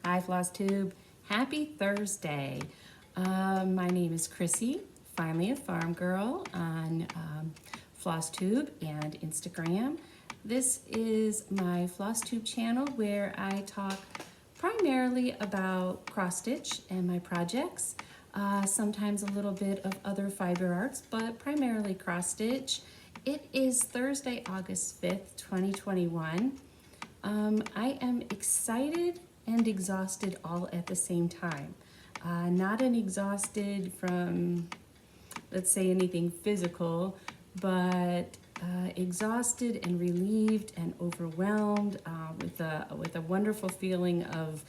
Hi FlossTube, happy Thursday. My name is Chrissy, finally a farm girl on FlossTube and Instagram. This is my FlossTube channel where I talk primarily about cross stitch and my projects, sometimes a little bit of other fiber arts, but primarily cross stitch. It is Thursday, August 5th, 2021. I am excited and exhausted all at the same time. Not an exhausted from, let's say, anything physical, but exhausted and relieved and overwhelmed with a wonderful feeling of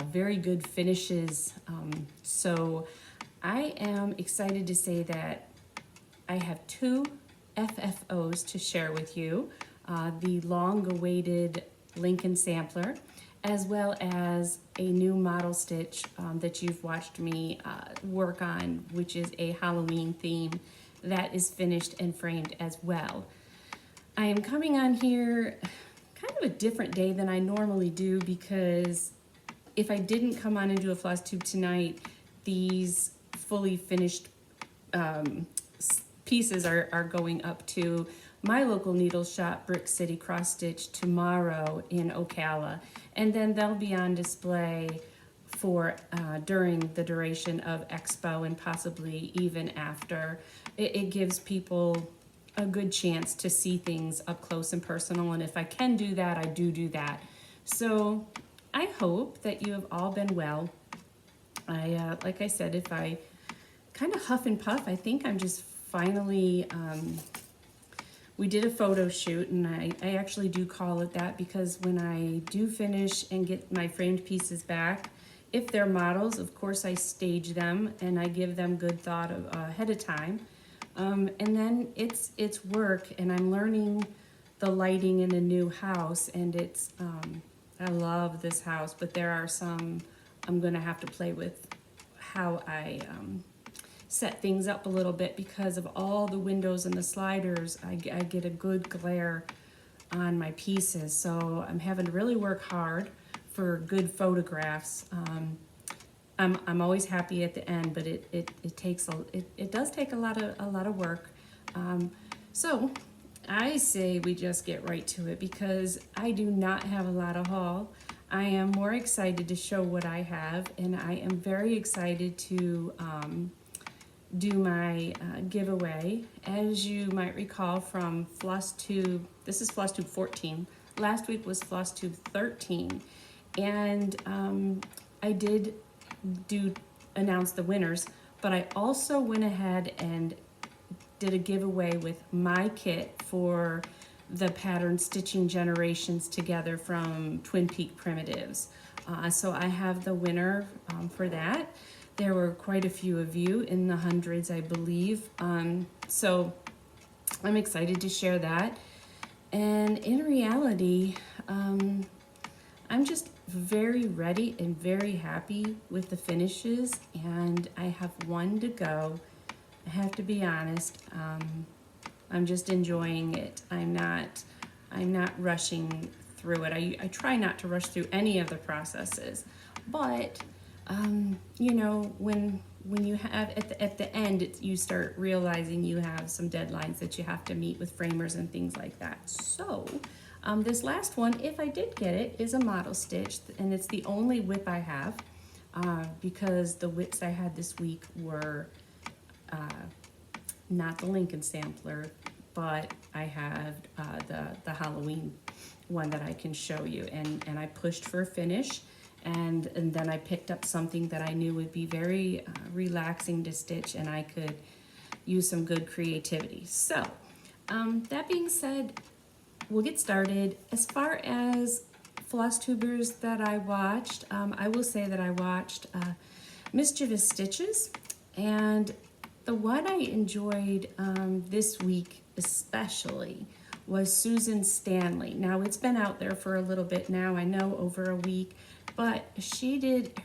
very good finishes. So I am excited to say that I have two FFOs to share with you. The long-awaited Lincoln Sampler, as well as a new model stitch that you've watched me work on, which is a Halloween theme that is finished and framed as well. I am coming on here kind of a different day than I normally do, because if I didn't come on and do a FlossTube tonight, these fully finished pieces are going up to my local needle shop, Brick City Cross Stitch, tomorrow in Ocala, and then they'll be on display for during the duration of Expo and possibly even after. It gives people a good chance to see things up close and personal, and if I can do that, I do that. So I hope that you have all been well. Like I said, if I kind of huff and puff, I think I'm just finally, we did a photo shoot, and I actually do call it that, because when I do finish and get my framed pieces back, if they're models, of course I stage them and I give them good thought ahead of time. And then it's work, and I'm learning the lighting in a new house, and it's, I love this house, but there are some I'm gonna have to play with how I set things up a little bit, because of all the windows and the sliders. I get a good glare on my pieces, so I'm having to really work hard for good photographs. I'm always happy at the end, but it takes it does take a lot of work. So I say we just get right to it, because I do not have a lot of haul. I am more excited to show what I have, and I am very excited to do my giveaway. As you might recall from FlossTube, this is FlossTube 14. Last week was FlossTube 13, and I did announce the winners, but I also went ahead and did a giveaway with my kit for the pattern Stitching Generations Together from Twin Peak Primitives. So I have the winner for that. There were quite a few of you, in the hundreds, I believe. So I'm excited to share that. And in reality, I'm just very ready and very happy with the finishes, and I have one to go. I have to be honest. I'm just enjoying it. I'm not rushing through it. I try not to rush through any of the processes, but you know, when you have at the end, you start realizing you have some deadlines that you have to meet with framers and things like that. So this last one, if I did get it, is a model stitch, and it's the only whip I have, because the whips I had this week were not the Lincoln Sampler, but I have the Halloween one that I can show you, and I pushed for a finish, and then I picked up something that I knew would be very relaxing to stitch, and I could use some good creativity. So that being said, we'll get started. As far as FlossTubers that I watched, I will say that I watched Mischievous Stitches, and the one I enjoyed this week especially was Susan Stanley. Now, it's been out there for a little bit now, I know, over a week, but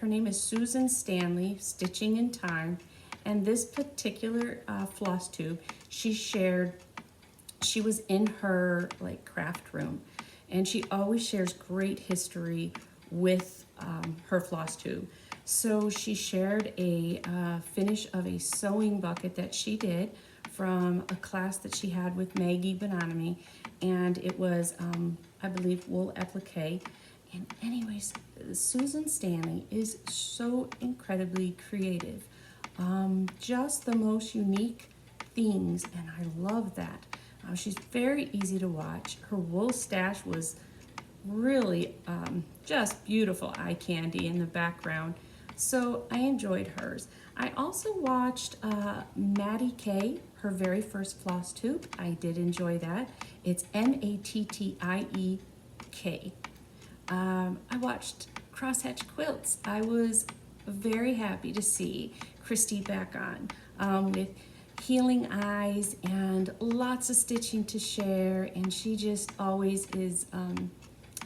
her name is Susan Stanley, Stitching in Time, and this particular FlossTube, she was in her craft room, and she always shares great history with her floss tube. So she shared a finish of a sewing bucket that she did from a class that she had with Maggie Bonomi, and it was, I believe, wool applique. And anyways, Susan Stanley is so incredibly creative. Just the most unique things, and I love that. She's very easy to watch. Her wool stash was really just beautiful eye candy in the background. So I enjoyed hers. I also watched Maddie K, her very first floss tube. I did enjoy that. It's Mattiek. I watched Crosshatch Quilts. I was very happy to see Christy back on with healing eyes and lots of stitching to share, and she just always is.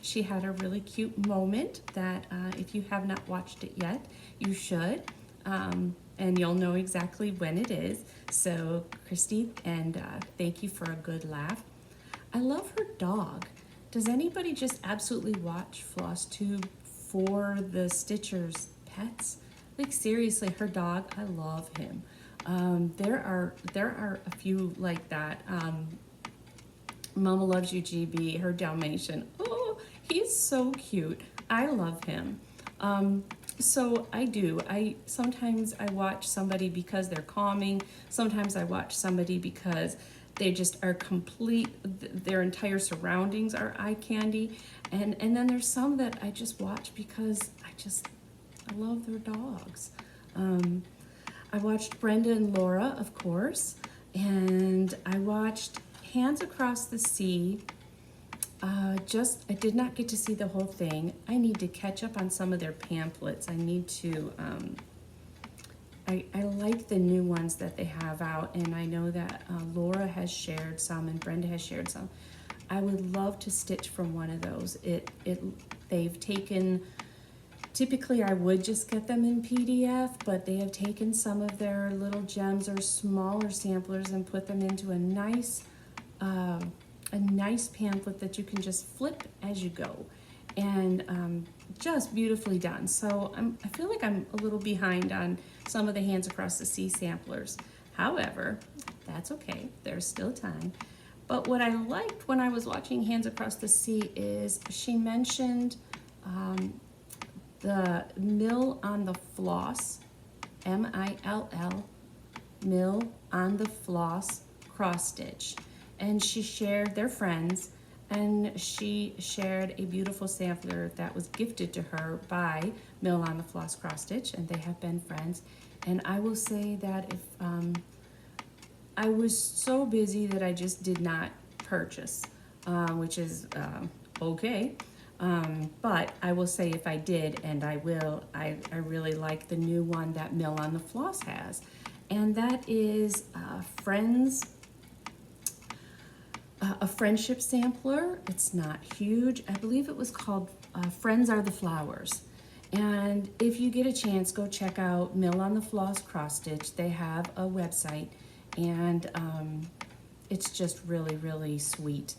She had a really cute moment that if you have not watched it yet, you should, and you'll know exactly when it is. So Christy, and thank you for a good laugh. I love her dog. Does anybody just absolutely watch FlossTube for the Stitchers pets? Like seriously, her dog, I love him. There are a few like that. Mama Loves You GB, her Dalmatian. Oh, he's so cute. I love him. So sometimes I watch somebody because they're calming. Sometimes I watch somebody because they just are complete, their entire surroundings are eye candy. And then there's some that I just watch because I love their dogs. I watched Brenda and Laura, of course, and I watched Hands Across the Sea. I did not get to see the whole thing. I need to catch up on some of their pamphlets. I need to, I like the new ones that they have out, and I know that Laura has shared some and Brenda has shared some. I would love to stitch from one of those. They've taken, typically I would just get them in PDF, but they have taken some of their little gems or smaller samplers and put them into a nice pamphlet that you can just flip as you go, and just beautifully done. So I feel like I'm a little behind on some of the Hands Across the Sea samplers. However, that's okay, there's still time. But what I liked when I was watching Hands Across the Sea is she mentioned the Mill on the Floss, M-I-L-L, Mill on the Floss cross stitch. And she shared, their friends, and she shared a beautiful sampler that was gifted to her by Mill on the Floss cross stitch, and they have been friends. And I will say that if I was so busy that I just did not purchase, which is okay. But I will say if I did, and I will, I really like the new one that Mill on the Floss has. And that is a friendship sampler. It's not huge. I believe it was called Friends Are the Flowers. And if you get a chance, go check out Mill on the Floss cross stitch. They have a website, and it's just really, really sweet.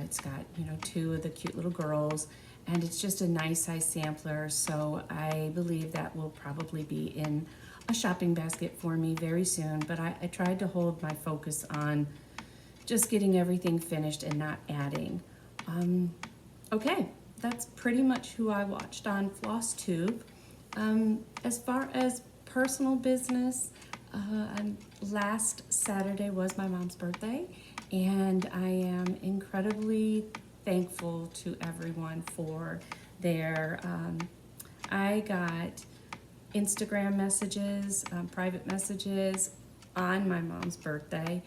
It's got, two of the cute little girls, and it's just a nice size sampler. So I believe that will probably be in a shopping basket for me very soon. But I tried to hold my focus on just getting everything finished and not adding. Okay, that's pretty much who I watched on FlossTube. As far as personal business, last Saturday was my mom's birthday, and I am incredibly thankful to everyone for their, I got Instagram messages, private messages on my mom's birthday,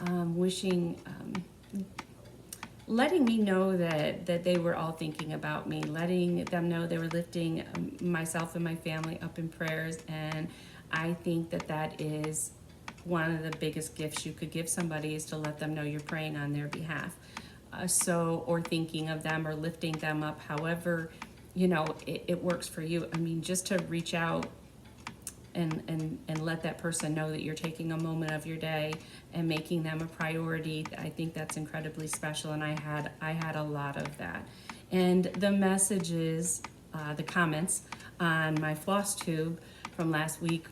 wishing, letting me know that they were all thinking about me, letting them know they were lifting myself and my family up in prayers. And I think that is one of the biggest gifts you could give somebody, is to let them know you're praying on their behalf. Or thinking of them or lifting them up, however, it works for you. I mean, just to reach out and let that person know that you're taking a moment of your day and making them a priority, I think that's incredibly special, and I had a lot of that. And the messages the comments on my floss tube from last week,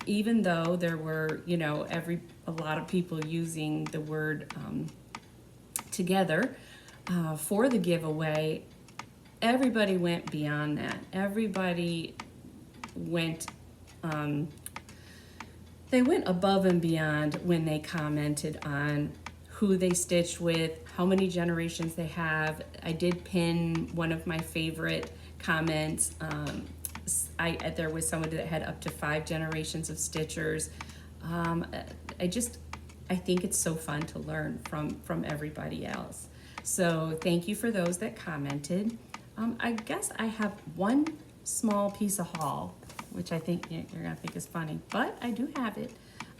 even though there were, you know, a lot of people using the word together for the giveaway, everybody went beyond that. Everybody went, they went above and beyond when they commented on who they stitched with, how many generations they have. I did pin one of my favorite comments. There was somebody that had up to 5 generations of stitchers. I think it's so fun to learn from everybody else. So thank you for those that commented. I guess I have one small piece of haul, which I think you're gonna think is funny, but I do have it.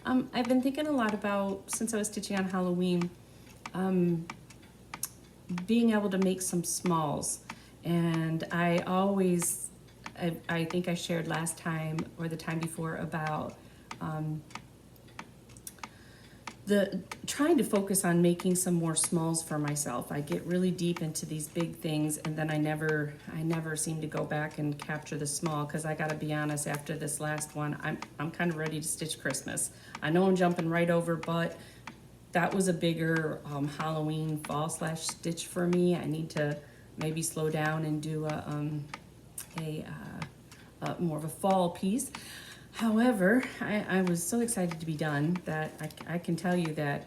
I've been thinking a lot about, since I was stitching on Halloween, being able to make some smalls. And I think I shared last time or the time before about trying to focus on making some more smalls for myself. I get really deep into these big things, and then I never seem to go back and capture the small, because I gotta be honest, after this last one, I'm kind of ready to stitch Christmas. I know I'm jumping right over, but that was a bigger Halloween fall / stitch for me. I need to maybe slow down and do more of a fall piece. However, I was so excited to be done that I can tell you that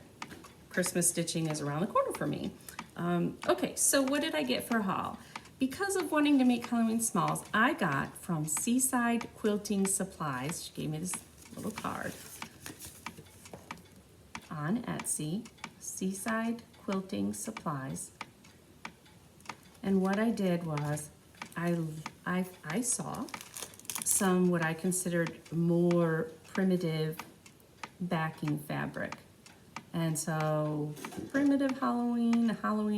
Christmas stitching is around the corner for me. Okay, so what did I get for a haul? Because of wanting to make Halloween smalls, I got from Seaside Quilting Supplies, she gave me this little card, on Etsy, Seaside Quilting Supplies. And what I did was, I saw some what I considered more primitive backing fabric. And so primitive Halloween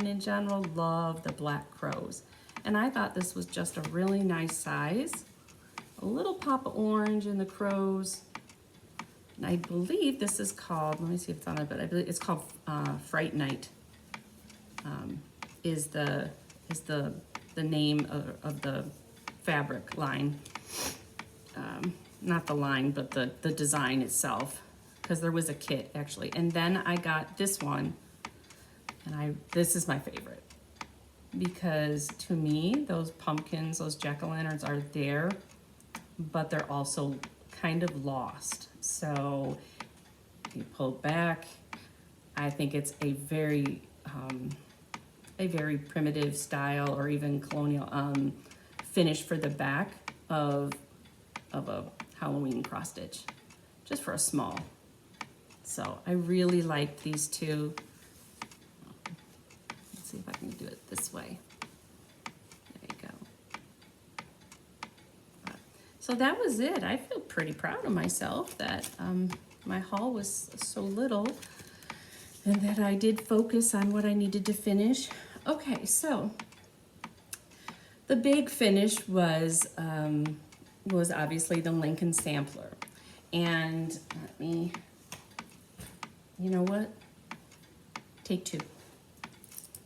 in general, love the Black Crows. And I thought this was just a really nice size. A little pop of orange in the crows. And I believe this is called, let me see if it's on it, but I believe it's called Fright Night. Is the name of the fabric line. Not the line, but the design itself, because there was a kit actually. And then I got this one, and this is my favorite, because to me, those pumpkins, those jack-o'-lanterns are there, but they're also kind of lost. So you pull back, I think it's a very primitive style, or even colonial finish for the back of a Halloween cross stitch, just for a small. So I really like these two. Let's see if I can do it this way. There you go. So that was it. I feel pretty proud of myself that my haul was so little, and that I did focus on what I needed to finish. Okay, so the big finish was obviously the Lincoln sampler. And let me, you know what? Take 2.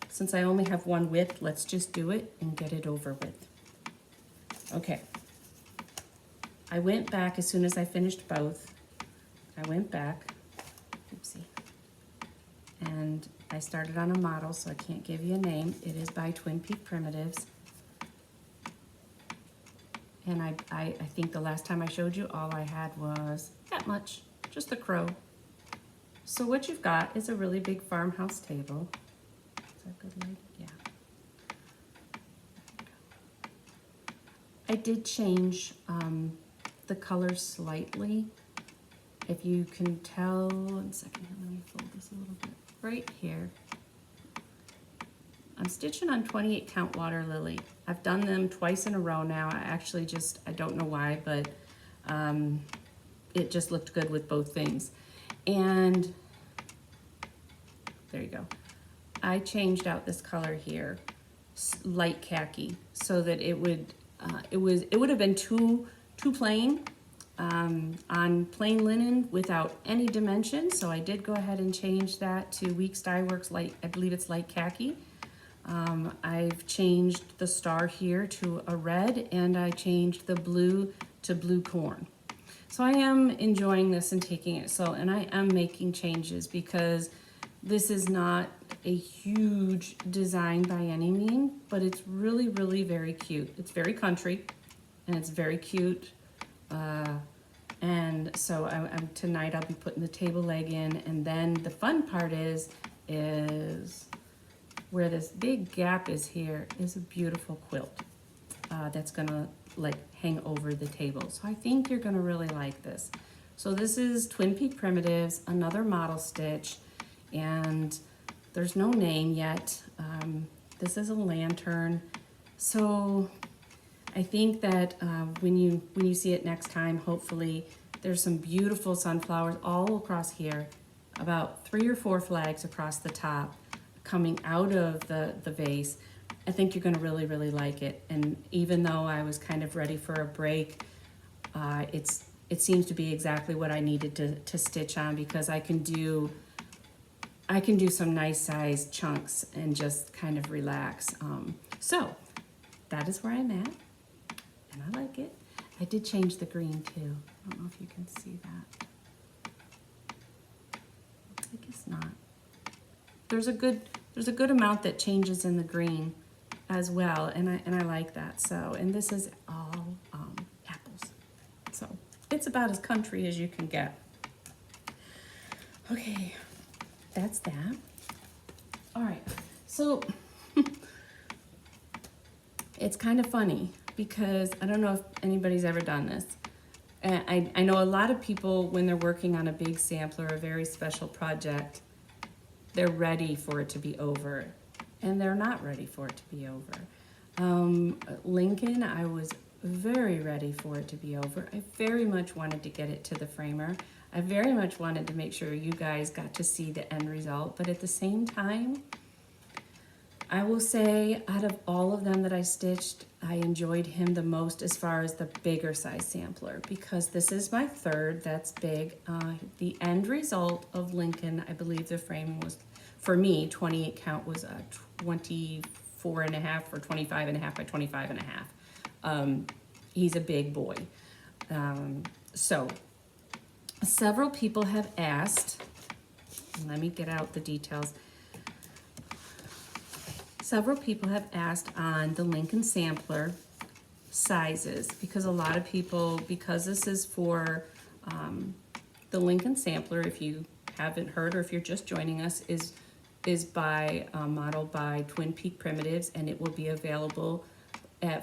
Since I only have one width, let's just do it and get it over with. Okay. I went back as soon as I finished both. I went back, oopsie, and I started on a model, so I can't give you a name. It is by Twin Peak Primitives. And I think the last time I showed you, all I had was that much, just the crow. So what you've got is a really big farmhouse table. Is that good light? Yeah. I did change the colors slightly. If you can tell, 1 second, let me fold this a little bit. Right here, I'm stitching on 28 count water lily. I've done them twice in a row now. I don't know why, but it just looked good with both things. And there you go. I changed out this color here, light khaki, so that it would have been too plain on plain linen without any dimension. So I did go ahead and change that to Weeks Dye Works light. I believe it's light khaki. I've changed the star here to a red, and I changed the blue to blue corn. So I am enjoying this and taking it slow, and I am making changes because this is not a huge design by any means, but it's really, really very cute. It's very country, and it's very cute. And so tonight I'll be putting the table leg in, and then the fun part is where this big gap is here is a beautiful quilt that's gonna like hang over the table. So I think you're gonna really like this. So this is Twin Peak Primitives, another model stitch, and there's no name yet. This is a lantern. So I think that when you see it next time, hopefully there's some beautiful sunflowers all across here, about 3 or 4 flags across the top coming out of the vase. I think you're gonna really, really like it. And even though I was kind of ready for a break, it seems to be exactly what I needed to stitch on, because I can do some nice sized chunks and just kind of relax. So that is where I'm at, and I like it. I did change the green too. I don't know if you can see that. I guess not. There's a good amount that changes in the green as well, and I like that. So, and this is all apples. So it's about as country as you can get. Okay, that's that. All right, so it's kind of funny because I don't know if anybody's ever done this. I know a lot of people, when they're working on a big sampler, a very special project, they're ready for it to be over, and they're not ready for it to be over. Lincoln, I was very ready for it to be over. I very much wanted to get it to the framer. I very much wanted to make sure you guys got to see the end result, but at the same time, I will say out of all of them that I stitched, I enjoyed him the most as far as the bigger size sampler, because this is my third, that's big. The end result of Lincoln, I believe the frame was, for me, 28 count was 24 and a half or 25 and a half by 25 and a half. He's a big boy. So several people have asked, let me get out the details. Several people have asked on the Lincoln sampler sizes, because a lot of people, because this is for the Lincoln sampler, if you haven't heard or if you're just joining us, is by modeled by Twin Peak Primitives, and it will be available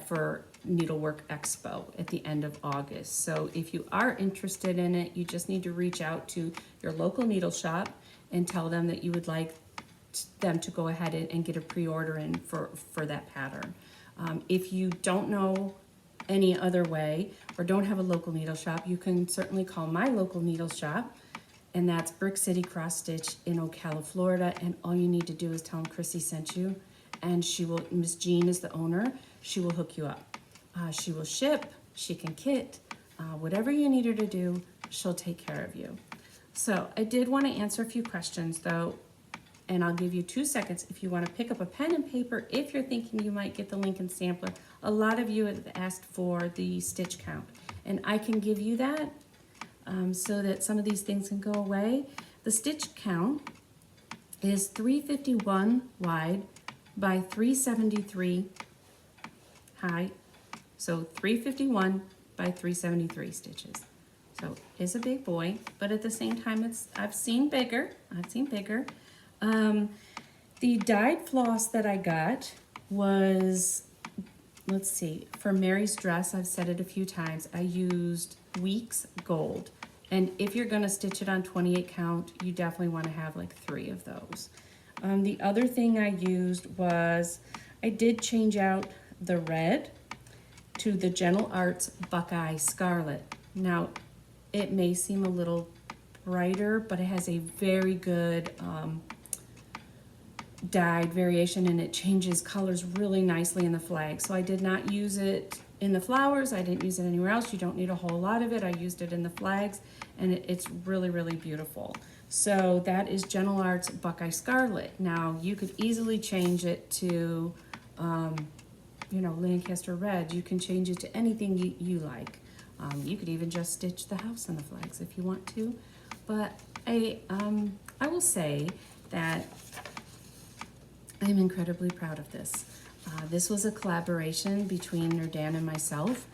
for Needlework Expo at the end of August. So if you are interested in it, you just need to reach out to your local needle shop and tell them that you would like them to go ahead and get a pre-order in for that pattern. If you don't know any other way or don't have a local needle shop, you can certainly call my local needle shop, and that's Brick City Cross Stitch in Ocala, Florida, and all you need to do is tell them Chrissy sent you, and she will, Miss Jean is the owner, she will hook you up. She will ship, she can kit, whatever you need her to do, she'll take care of you. So I did want to answer a few questions though, and I'll give you 2 seconds if you want to pick up a pen and paper if you're thinking you might get the Lincoln sampler. A lot of you have asked for the stitch count, and I can give you that so that some of these things can go away. The stitch count is 351 wide by 373 high, so 351 by 373 stitches. So it's a big boy, but at the same time, I've seen bigger. The dyed floss that I got was, let's see, for Mary's dress, I've said it a few times, I used Weeks Gold. And if you're gonna stitch it on 28 count, you definitely wanna have like 3 of those. The other thing I used was, I did change out the red to the Gentle Arts Buckeye Scarlet. Now, it may seem a little brighter, but it has a very good dyed variation, and it changes colors really nicely in the flag. So I did not use it in the flowers, I didn't use it anywhere else. You don't need a whole lot of it. I used it in the flags, and it's really, really beautiful. So that is Gentle Arts Buckeye Scarlet. Now you could easily change it to, you know, Lancaster Red. You can change it to anything you like. You could even just stitch the house and the flags if you want to. But I will say that I'm incredibly proud of this. This was a collaboration between Nerdan and myself.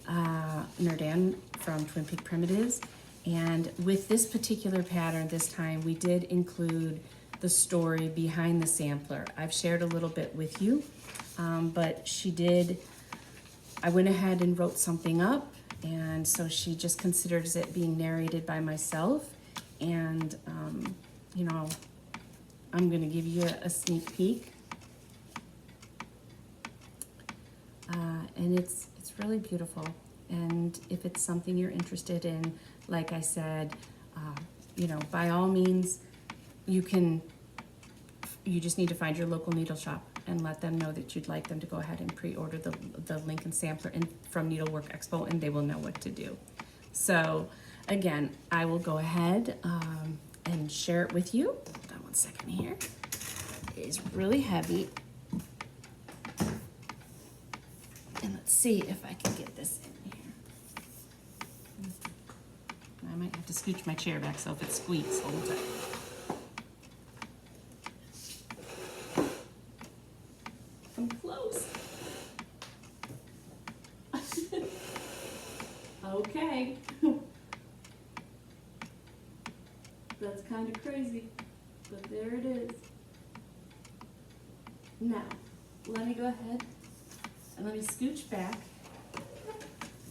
Nerdan from Twin Peak Primitives. And with this particular pattern this time, we did include the story behind the sampler. I've shared a little bit with you, but I went ahead and wrote something up, and so she just considers it being narrated by myself. And, you know, I'm gonna give you a sneak peek. And it's really beautiful. And if it's something you're interested in, like I said, you know, by all means, you just need to find your local needle shop and let them know that you'd like them to go ahead and pre-order the Lincoln sampler from Needlework Expo, and they will know what to do. So again, I will go ahead and share it with you. Hold on one second here. It is really heavy. And let's see if I can get this in here. I might have to scooch my chair back, so if it squeaks, hold tight. Come close. Okay. That's kind of crazy, but there it is. Now, let me go ahead and let me scooch back.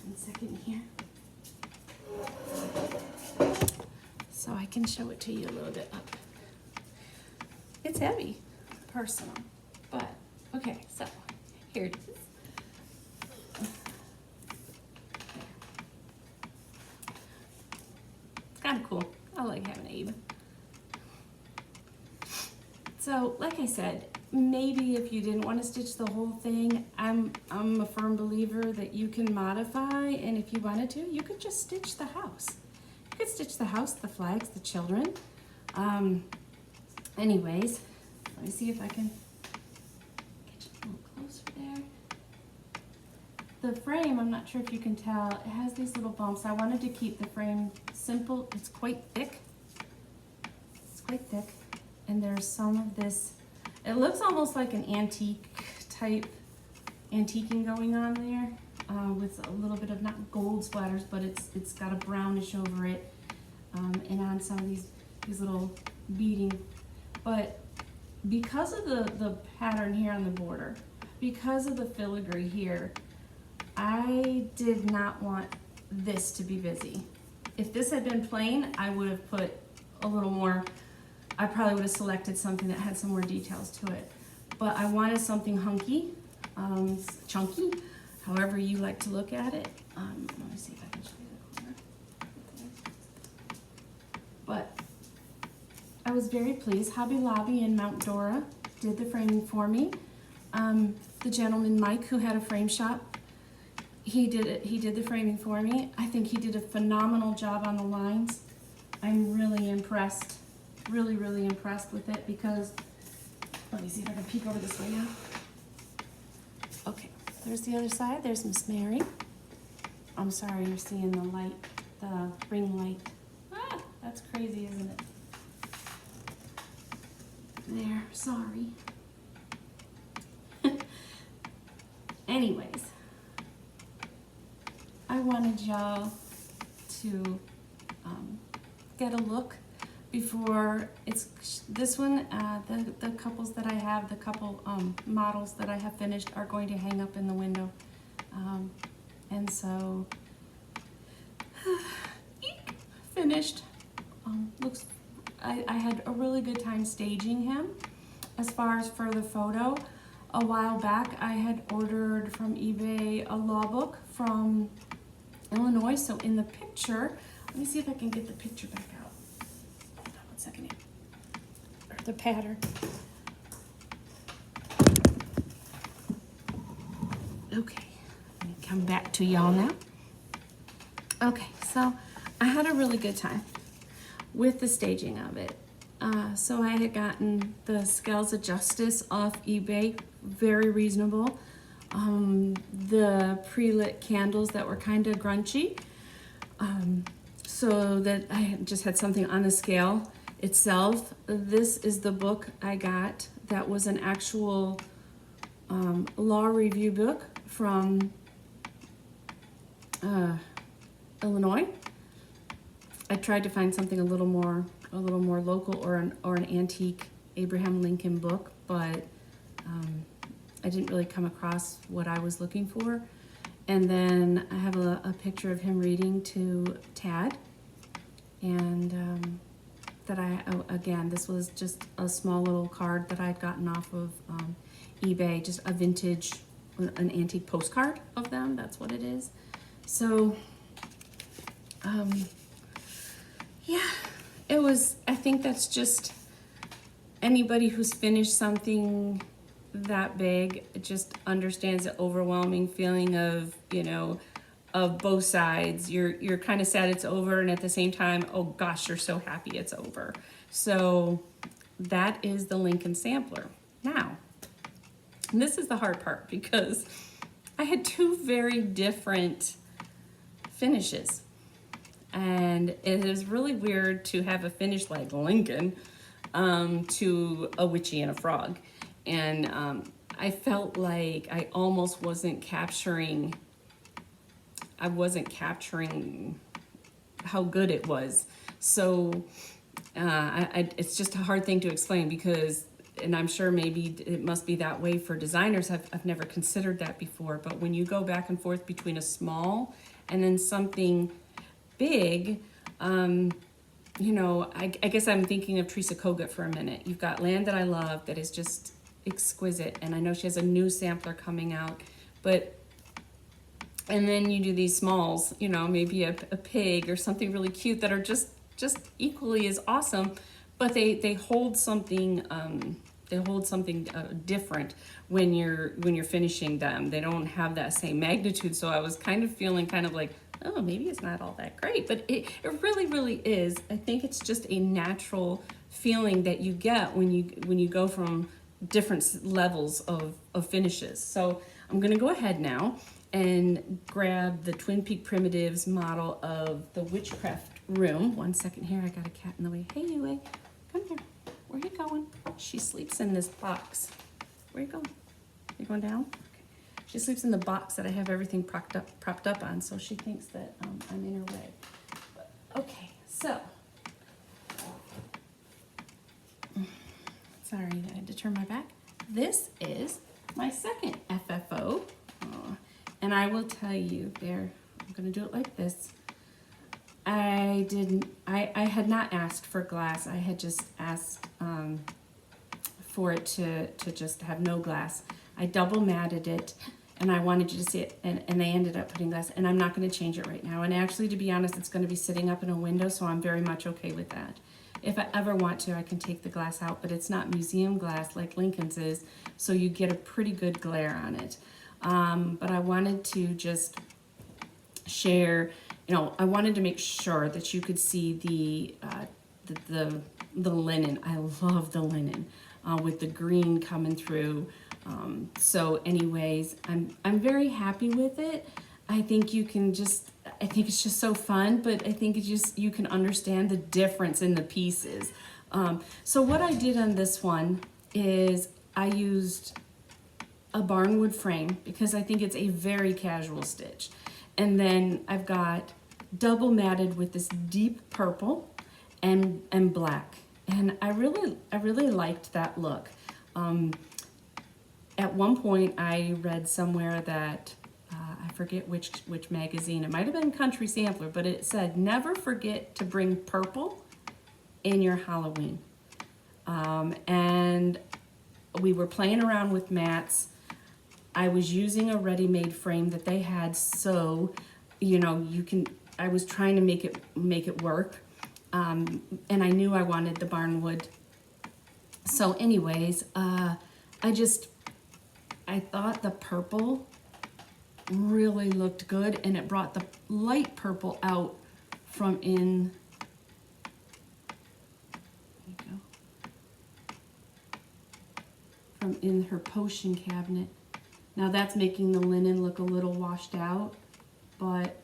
1 second here. So I can show it to you a little bit up. It's heavy, personal, but okay, so here it is. It's kind of cool. I like having Abe. So, like I said, maybe if you didn't want to stitch the whole thing, I'm a firm believer that you can modify, and if you wanted to, you could just stitch the house. You could stitch the house, the flags, the children. Anyways, let me see if I can get you a little closer there. The frame, I'm not sure if you can tell, it has these little bumps. I wanted to keep the frame simple. It's quite thick. It's quite thick. And there's some of this, it looks almost like an antique type antiquing going on there, with a little bit of not gold splatters, but it's got a brownish over it, and on some of these little beading. But because of the pattern here on the border, because of the filigree here, I did not want this to be busy. If this had been plain, I would have put a little more, I probably would have selected something that had some more details to it. But I wanted something hunky, chunky, however you like to look at it. Let me see if I can show you the corner. But I was very pleased. Hobby Lobby in Mount Dora did the framing for me. The gentleman, Mike, who had a frame shop, he did the framing for me. I think he did a phenomenal job on the lines. I'm really impressed. Really, really impressed with it because, let me see if I can peek over this way now. Okay, there's the other side. There's Miss Mary. I'm sorry, you're seeing the light, the ring light. Ah, that's crazy, isn't it? There, sorry. Anyways, I wanted y'all to get a look before it's this one. The couples that I have, the couple models that I have finished are going to hang up in the window, and so finished. Looks. I had a really good time staging him. As far as for the photo, a while back I had ordered from eBay a law book from Illinois. So in the picture, let me see if I can get the picture back out. Hold on 1 second here. Or the pattern. Okay, let me come back to y'all now. Okay, so I had a really good time. with the staging of it. So I had gotten the Scales of Justice off eBay, very reasonable. The pre-lit candles that were kind of grunchy, so that I just had something on the scale itself. This is the book I got that was an actual law review book from Illinois. I tried to find something a little more local, or an antique Abraham Lincoln book, but I didn't really come across what I was looking for. And then I have a picture of him reading to Tad, and again, this was just a small little card that I had gotten off of eBay, just a vintage, an antique postcard of them. That's what it is. So, yeah, it was, I think that's just anybody who's finished something that big just understands the overwhelming feeling of, of both sides. You're kind of sad it's over, and at the same time, oh gosh, you're so happy it's over. So that is the Lincoln Sampler. Now, and this is the hard part, because I had two very different finishes, and it is really weird to have a finish like Lincoln to a witchy and a frog. And I felt like I almost wasn't capturing how good it was. So it's just a hard thing to explain, because, and I'm sure maybe it must be that way for designers. I've never considered that before, but when you go back and forth between a small and then something big, I guess I'm thinking of Teresa Kogut for a minute. You've got Land That I Love, that is just exquisite, and I know she has a new sampler coming out, and then you do these smalls, maybe a pig or something really cute that are just equally as awesome, but they hold something different when you're finishing them. They don't have that same magnitude. So I was kind of feeling like, oh, maybe it's not all that great, but it really, really is. I think it's just a natural feeling that you get when you go from different levels of finishes. So I'm gonna go ahead now and grab the Twin Peak Primitives model of the Witchcraft Room. 1 second here, I got a cat in the way. Hey, Yue, come here. Where are you going? She sleeps in this box. Where are you going? You going down? Okay. She sleeps in the box that I have everything propped up on, so she thinks that I'm in her way. But, okay, so. Sorry, I had to turn my back. This is my second FFO. And I will tell you, I'm gonna do it like this. I had not asked for glass. I had just asked for it to just have no glass. I double matted it, and I wanted you to see it, and they ended up putting glass, and I'm not gonna change it right now. And actually, to be honest, it's gonna be sitting up in a window, so I'm very much okay with that. If I ever want to, I can take the glass out, but it's not museum glass like Lincoln's is, so you get a pretty good glare on it. But I wanted to just share, I wanted to make sure that you could see the linen. I love the linen with the green coming through. So anyways, I'm very happy with it. I think it's just so fun, but I think you can understand the difference in the pieces. So what I did on this one is I used a barnwood frame, because I think it's a very casual stitch. And then I've got double matted with this deep purple and black. And I really liked that look. At one point I read somewhere that, I forget which magazine, it might have been Country Sampler, but it said, never forget to bring purple in your Halloween. And we were playing around with mats. I was using a ready-made frame that they had, so I was trying to make it work, and I knew I wanted the barnwood. So anyways, I thought the purple really looked good, and it brought the light purple out from in from in her potion cabinet. Now that's making the linen look a little washed out, but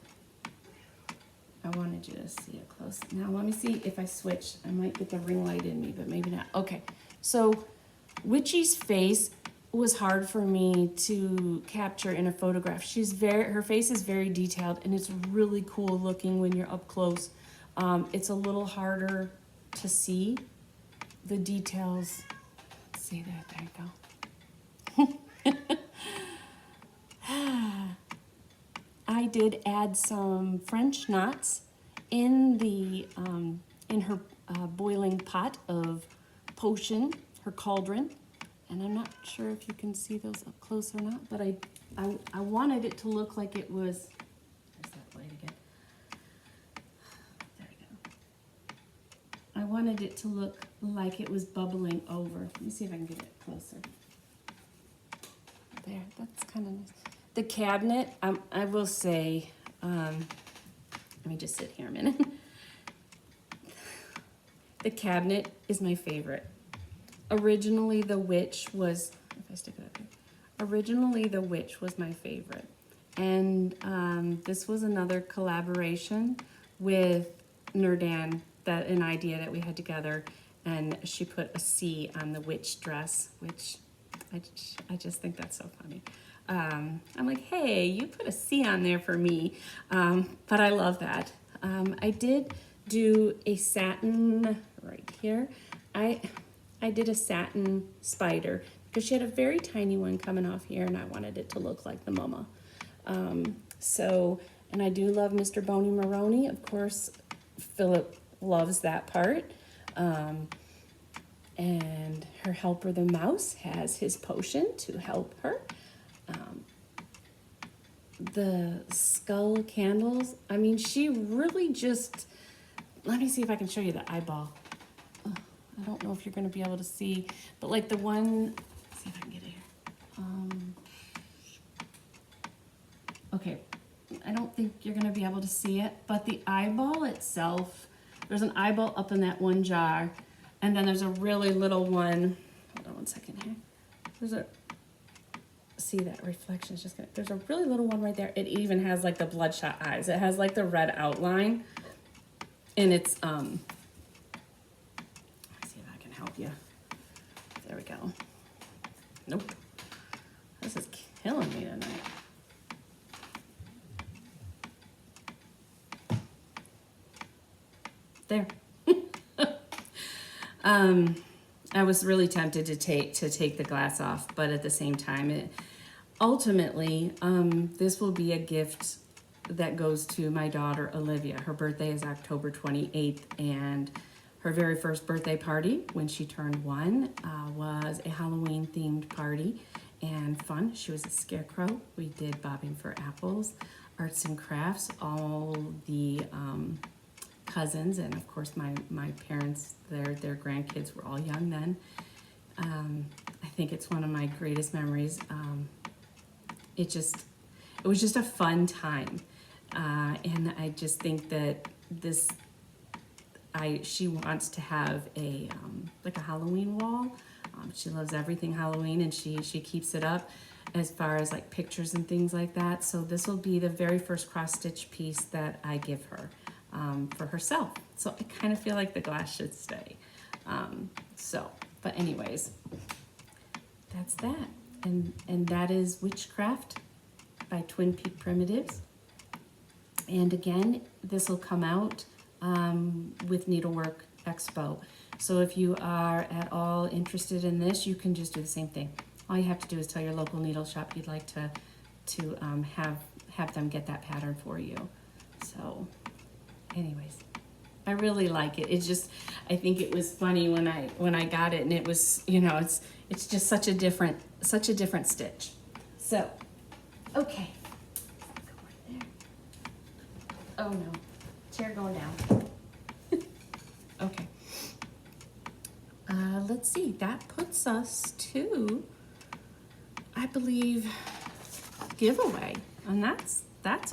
I wanted you to see it close. Now let me see if I switch. I might get the ring light in me, but maybe not. Okay, so Witchy's face was hard for me to capture in a photograph. Her face is very detailed, and it's really cool looking when you're up close. It's a little harder to see the details. Let's see there you go. I did add some French knots in the in her boiling pot of potion, her cauldron, and I'm not sure if you can see those up close or not, but I wanted it to look like it was. There's that light again. There we go. I wanted it to look like it was bubbling over. Let me see if I can get it closer. There, that's kind of nice. The cabinet, I will say, let me just sit here a minute. The cabinet is my favorite. Originally, the witch was, if I stick it up here, originally the witch was my favorite. And this was another collaboration with Nerdan, an idea that we had together. And she put a C on the witch dress, which I just think that's so funny. I'm like, hey, you put a C on there for me. But I love that. I did do a satin right here. I did a satin spider because she had a very tiny one coming off here, and I wanted it to look like the mama. And I do love Mr. Boney Maroney. Of course, Philip loves that part. And her helper, the mouse, has his potion to help her. The skull candles, I mean, she really just, let me see if I can show you the eyeball. I don't know if you're going to be able to see, but like the one, let's see if I can get it here. Okay, I don't think you're going to be able to see it, but the eyeball itself, there's an eyeball up in that one jar, and then there's a really little one. Hold on one second here. See that reflection is just gonna, there's a really little one right there. It even has like the bloodshot eyes. It has like the red outline, and it's let me see if I can help you. There we go. Nope. This is killing me tonight. There. I was really tempted to take the glass off, but at the same time, ultimately, this will be a gift that goes to my daughter, Olivia. Her birthday is October 28th, and her very first birthday party when she turned 1 was a Halloween-themed party and fun. She was a scarecrow. We did bobbing for apples, arts and crafts, all the cousins, and of course my parents, their grandkids were all young then. I think it's one of my greatest memories. It was just a fun time, and I just think that she wants to have a like a Halloween wall. She loves everything Halloween, and she keeps it up as far as like pictures and things like that. So this will be the very first cross stitch piece that I give her. For herself. So I kind of feel like the glass should stay. But anyways, that's that. And that is Witchcraft by Twin Peak Primitives. And again, this will come out with Needlework Expo. So if you are at all interested in this, you can just do the same thing. All you have to do is tell your local needle shop you'd like to have them get that pattern for you. So anyways, I really like it. It's just, I think it was funny when I got it, and it was, it's just such a different stitch. So, okay. Go right there. Oh no, chair going down. Okay. Let's see, that puts us to, I believe, giveaway, and that's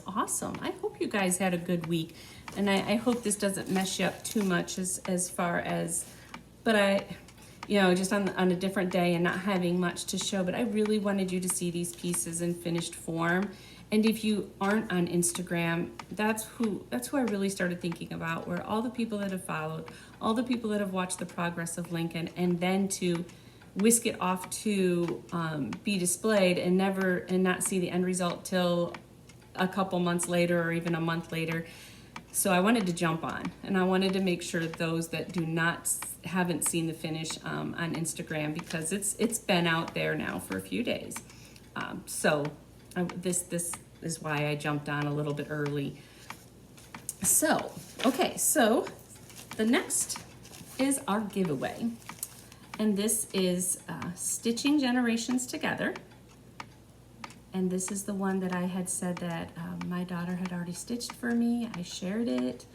awesome. I hope you guys had a good week, and I hope this doesn't mess you up too much as far as, but you know, just on a different day and not having much to show. But I really wanted you to see these pieces in finished form. And if you aren't on Instagram, that's who I really started thinking about, were all the people that have followed, all the people that have watched the progress of Lincoln, and then to whisk it off to be displayed and not see the end result till a couple months later or even a month later. So I wanted to jump on, and I wanted to make sure those that haven't seen the finish on Instagram, because it's been out there now for a few days. This is why I jumped on a little bit early. So, okay, so the next is our giveaway. And this is Stitching Generations Together. And this is the one that I had said that my daughter had already stitched for me. I shared it.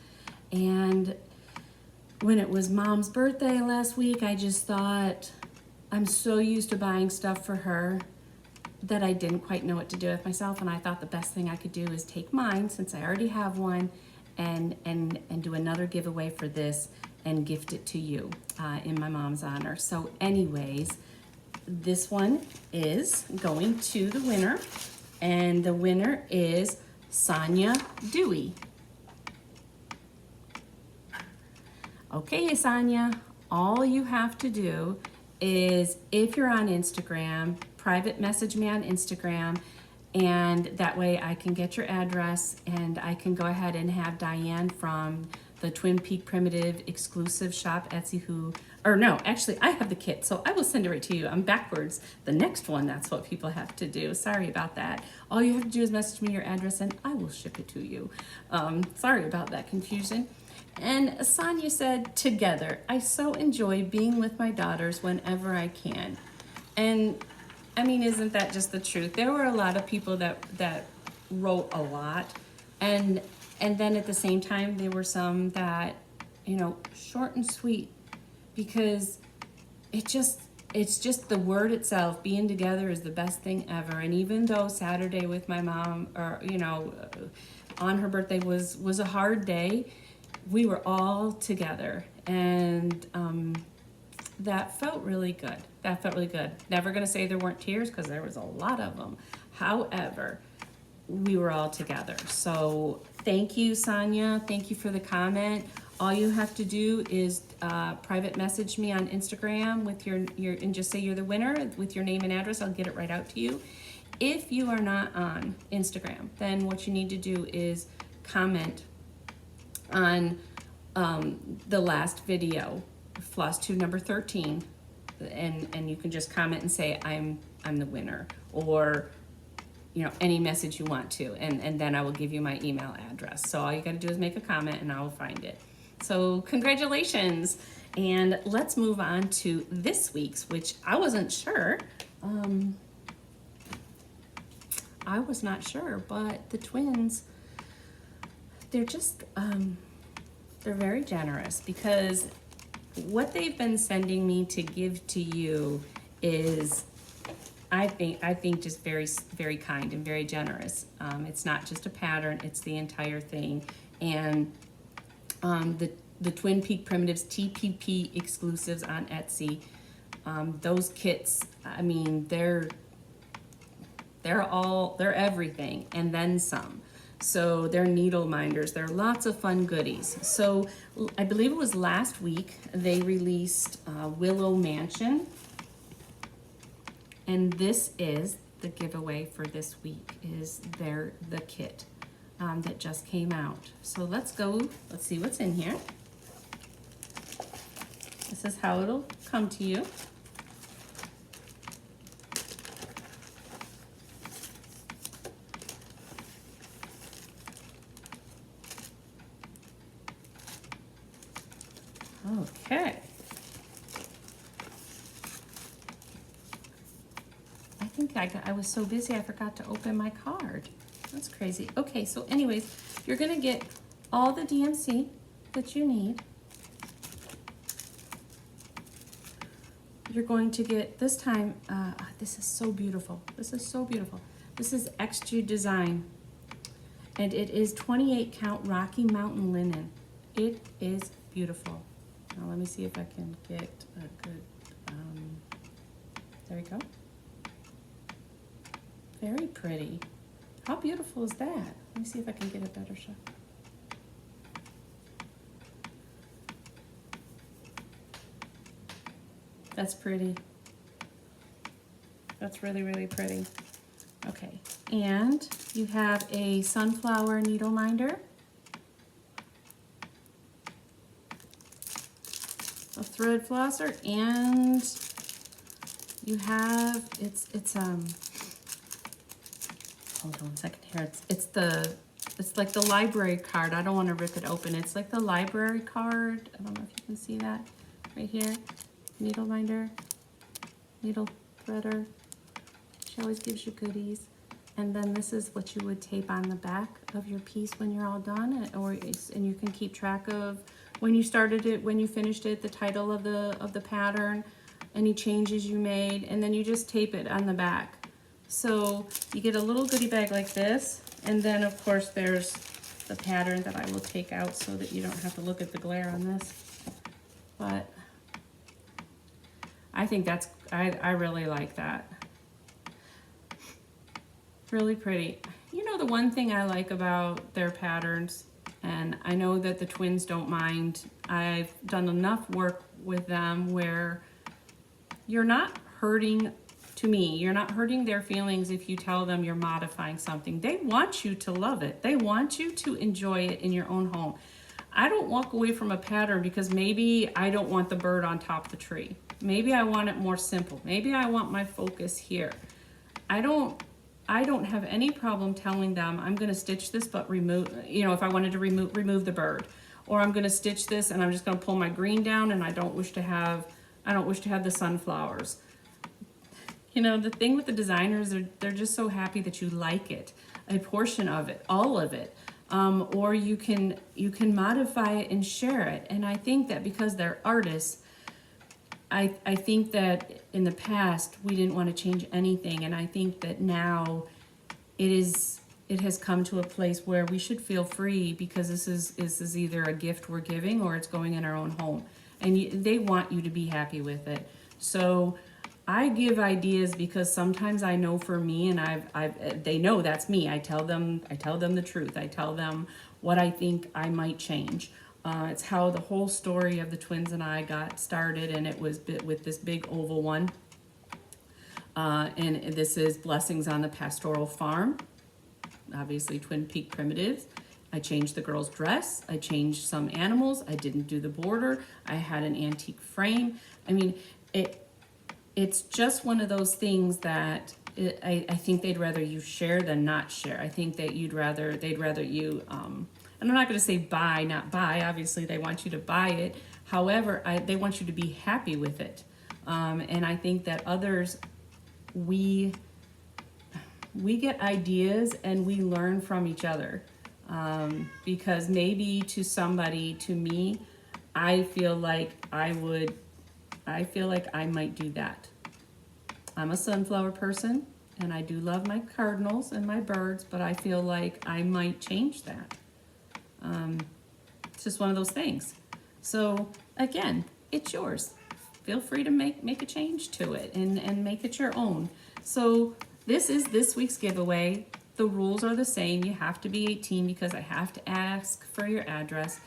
And when it was Mom's birthday last week, I just thought, I'm so used to buying stuff for her that I didn't quite know what to do with myself, and I thought the best thing I could do is take mine, since I already have one, and do another giveaway for this and gift it to you in my mom's honor. So anyways, this one is going to the winner, and the winner is Sonia Dewey. Okay, Sonia, all you have to do is, if you're on Instagram, private message me on Instagram, and that way I can get your address and I can go ahead and have Diane from the Twin Peak Primitive exclusive shop Etsy I have the kit, so I will send it right to you. I'm backwards. The next one, that's what people have to do. Sorry about that. All you have to do is message me your address and I will ship it to you. Sorry about that confusion. And Sonia said, together, I so enjoy being with my daughters whenever I can. And I mean, isn't that just the truth? There were a lot of people that wrote a lot, and then at the same time there were some that, you know, short and sweet, because it's just the word itself. Being together is the best thing ever. And even though Saturday with my mom, or on her birthday was a hard day, we were all together, and that felt really good. That felt really good. Never gonna say there weren't tears, because there was a lot of them. However, we were all together. So thank you, Sonia. Thank you for the comment. All you have to do is private message me on Instagram with your and just say you're the winner with your name and address. I'll get it right out to you. If you are not on Instagram, then what you need to do is comment on the last video, Floss Tube number 13, and you can just comment and say I'm the winner, or any message you want to, and then I will give you my email address. So all you got to do is make a comment and I will find it. So congratulations, and let's move on to this week's, which I wasn't sure. I was not sure, but the twins, they're just they're very generous, because what they've been sending me to give to you is, I think just very, very kind and very generous. It's not just a pattern, it's the entire thing. And the Twin Peak Primitives TPP exclusives on Etsy, those kits, I mean, they're everything and then some. So they're needle minders. There are lots of fun goodies. So I believe it was last week they released Willow Mansion. And this is the giveaway for this week, is the kit that just came out. So let's see what's in here. This is how it'll come to you. Okay. I think I was so busy I forgot to open my card. That's crazy. Okay, so anyways, you're gonna get all the DMC that you need. You're going to get, this time, this is so beautiful. This is so beautiful. This is Extra Design, and it is 28 count Rocky Mountain linen. It is beautiful. Now let me see if I can get a good There we go. Very pretty. How beautiful is that? Let me see if I can get a better shot. That's pretty. That's really, really pretty. Okay, and you have a sunflower needle minder, a thread flosser, and you have, hold on 1 second here. It's like the library card. I don't want to rip it open. It's like the library card. I don't know if you can see that right here. Needle minder, needle threader. She always gives you goodies. And then this is what you would tape on the back of your piece when you're all done, and you can keep track of when you started it, when you finished it, the title of the pattern, any changes you made, and then you just tape it on the back. So you get a little goodie bag like this, and then of course there's the pattern that I will take out so that you don't have to look at the glare on this. But I think I really like that. Really pretty. You know, the one thing I like about their patterns, and I know that the twins don't mind, I've done enough work with them where you're not hurting, to me, you're not hurting their feelings if you tell them you're modifying something. They want you to love it. They want you to enjoy it in your own home. I don't walk away from a pattern because maybe I don't want the bird on top of the tree. Maybe I want it more simple. Maybe I want my focus here. I don't have any problem telling them I'm going to stitch this, but remove, you know, if I wanted to remove the bird, or I'm going to stitch this and I'm just going to pull my green down, and I don't wish to have the sunflowers. You know, the thing with the designers, they're just so happy that you like it, a portion of it, all of it. Or you can modify it and share it. And I think that because they're artists, I think that in the past we didn't want to change anything, and I think that now it has come to a place where we should feel free, because this is either a gift we're giving or it's going in our own home, and they want you to be happy with it. So I give ideas because sometimes I know for me, and they know that's me. I tell them the truth. I tell them what I think I might change. It's how the whole story of the twins and I got started, and it was with this big oval one. And this is Blessings on the Pastoral Farm, obviously Twin Peak Primitives. I changed the girl's dress. I changed some animals. I didn't do the border. I had an antique frame. I mean, it's just one of those things that I think they'd rather you share than not share. I think that they'd rather you, and I'm not going to say buy, not buy. Obviously, they want you to buy it. However, they want you to be happy with it. And I think that others, we get ideas and we learn from each other. Because maybe to somebody, to me, I feel like I might do that. I'm a sunflower person, and I do love my cardinals and my birds, but I feel like I might change that. It's just one of those things. So again, it's yours. Feel free to make a change to it and make it your own. So this is this week's giveaway. The rules are the same. You have to be 18 because I have to ask for your address.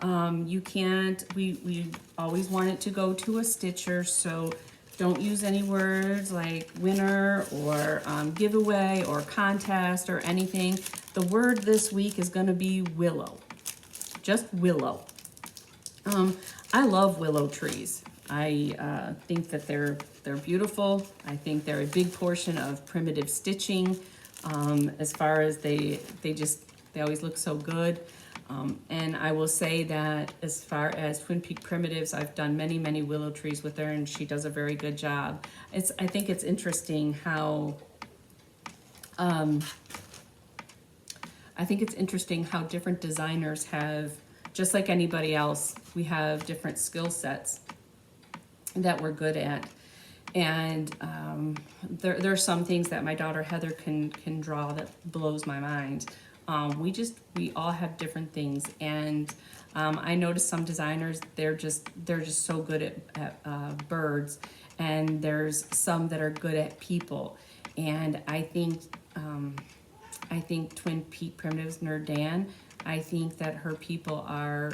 You can't, we always want it to go to a stitcher, so don't use any words like winner or giveaway or contest or anything. The word this week is going to be willow. Just willow. I love willow trees. I think that they're beautiful. I think they're a big portion of primitive stitching. As far as they always look so good. And I will say that as far as Twin Peak Primitives, I've done many willow trees with her, and she does a very good job. I think it's interesting how different designers have, just like anybody else, we have different skill sets that we're good at. And there are some things that my daughter Heather can draw that blows my mind. We all have different things, and I noticed some designers, they're just so good at birds, and there's some that are good at people. And I think Twin Peak Primitives Nerd Dan, I think that her people are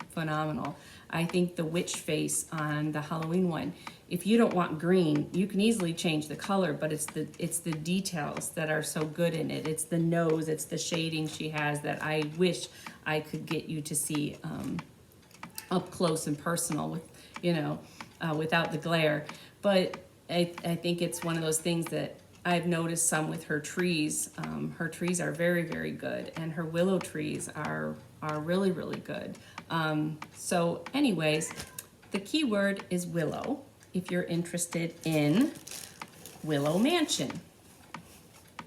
phenomenal. I think the witch face on the Halloween one, if you don't want green, you can easily change the color, but it's the details that are so good in it. It's the nose, it's the shading she has that I wish I could get you to see up close and personal with, without the glare. But I think it's one of those things that I've noticed some with her trees. Her trees are very, very good, and her willow trees are really, really good. So anyways, the keyword is willow if you're interested in Willow Mansion.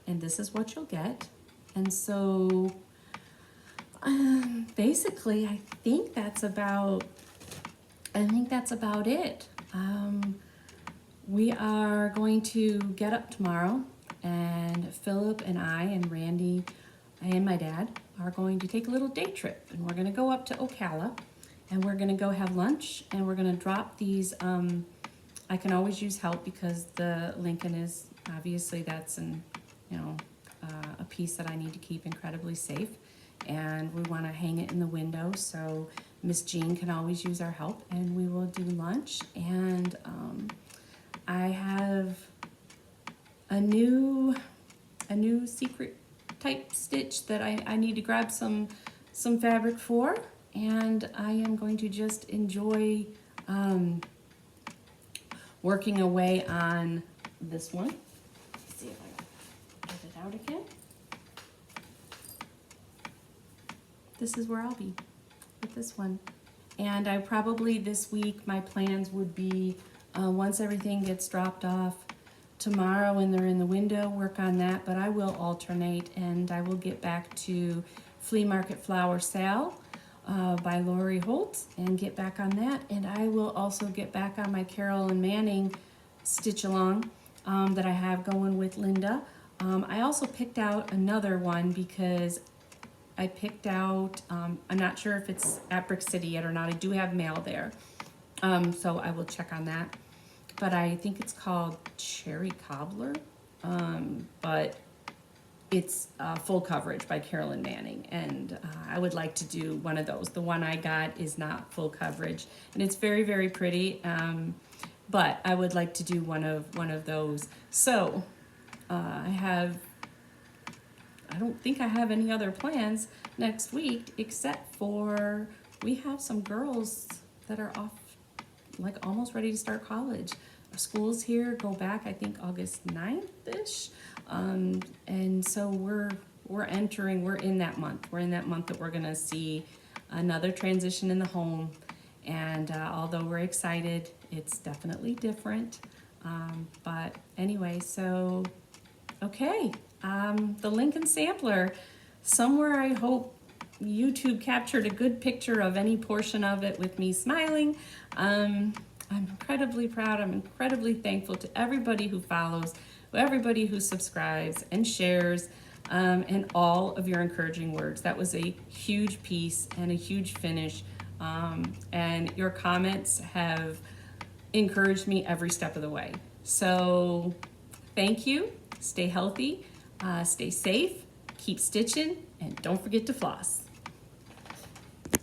And this is what you'll get. And so basically, I think that's about it. We are going to get up tomorrow, and Philip and I and Randy and my dad are going to take a little day trip, and we're going to go up to Ocala, and we're going to go have lunch, and we're going to drop these. I can always use help because the Lincoln is obviously that's a piece that I need to keep incredibly safe, and we want to hang it in the window, so Miss Jean can always use our help, and we will do lunch. And I have a new secret type stitch that I need to grab some fabric for, and I am going to just enjoy working away on this one. Let's see if I can get it out again. This is where I'll be with this one. And I probably this week, my plans would be once everything gets dropped off tomorrow when they're in the window, work on that, but I will alternate, and I will get back to Flea Market Flower Sale by Lori Holt and get back on that. And I will also get back on my Carol and Manning stitch along that I have going with Linda. I also picked out another one because I picked out, I'm not sure if it's at Brick City yet or not. I do have mail there, so I will check on that. But I think it's called Cherry Cobbler, but it's full coverage by Carolyn Manning, and I would like to do one of those. The one I got is not full coverage, and it's very, very pretty, but I would like to do one of those. So I don't think I have any other plans next week, except for we have some girls that are off, like almost ready to start college. Our schools here go back, I think, August 9th-ish. And so we're in that month. We're in that month that we're gonna see another transition in the home. And although we're excited, it's definitely different. But anyway, so, okay. The Lincoln Sampler, somewhere I hope YouTube captured a good picture of any portion of it with me smiling. I'm incredibly proud. I'm incredibly thankful to everybody who follows, everybody who subscribes and shares, and all of your encouraging words. That was a huge piece and a huge finish. And your comments have encouraged me every step of the way. So thank you. Stay healthy, stay safe, keep stitching, and don't forget to floss.